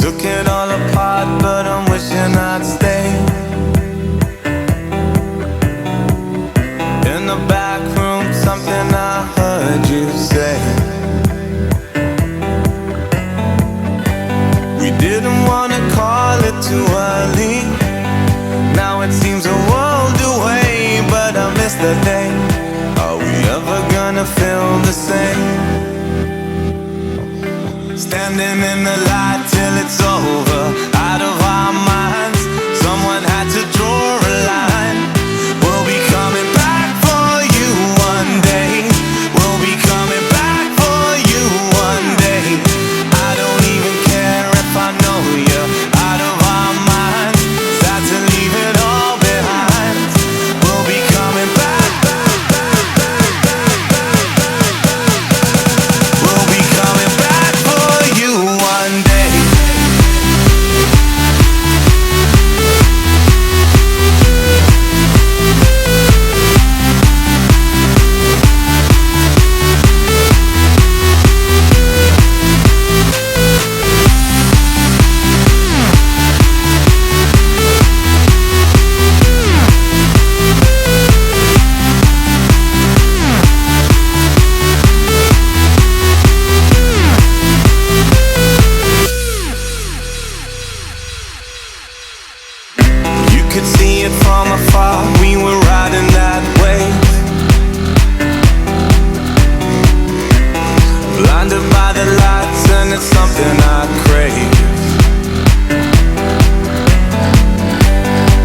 Took it all apart, but I'm wishing I'd stay. In the back room, something I heard you say. We didn't wanna call it too early. Now it seems a world away, but I miss that day. Are we ever gonna feel the same? Standing in the light till it's over, out of our minds. Someone had to draw a line. We'll be coming back for you one day. We'll be coming back for you one day. I don't even care if I know you're out of our minds. Sad to leave it all behind. We'll be coming back, back, back, back, back, back, back. We'll be coming back for you one day. Could see it from afar, we were riding that wave. Blinded by the lights, and it's something I crave.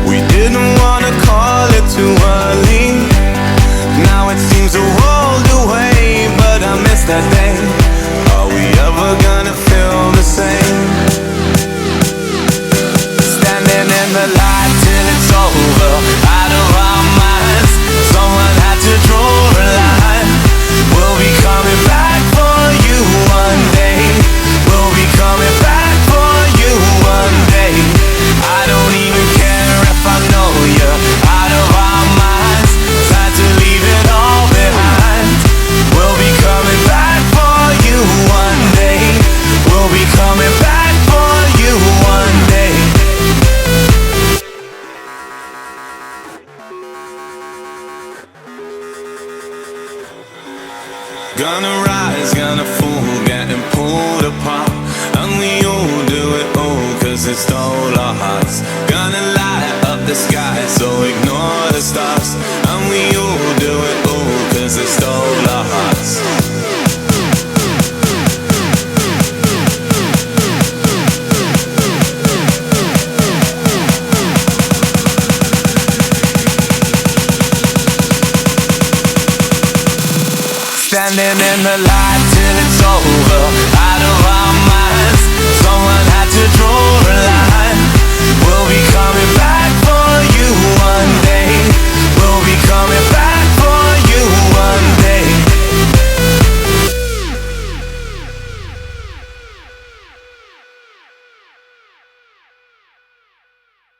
We didn't wanna call it too early. Now it seems a world away, but I miss that day. Are we ever gonna feel the same? Standing in the light till it's over, out of our minds. Someone had to draw a line. We'll be coming back for you one day. We'll be coming back for you one day. I don't even care if I know you're out of our minds. Time to leave it all behind. We'll be coming back for you one day. We'll be coming back for you one day. Gonna rise, gonna fall, getting pulled apart. And we all do it all, cause it stole our hearts. Gonna light up the sky, so ignore the stars. And we all do it all, cause it stole our hearts. Standing in the light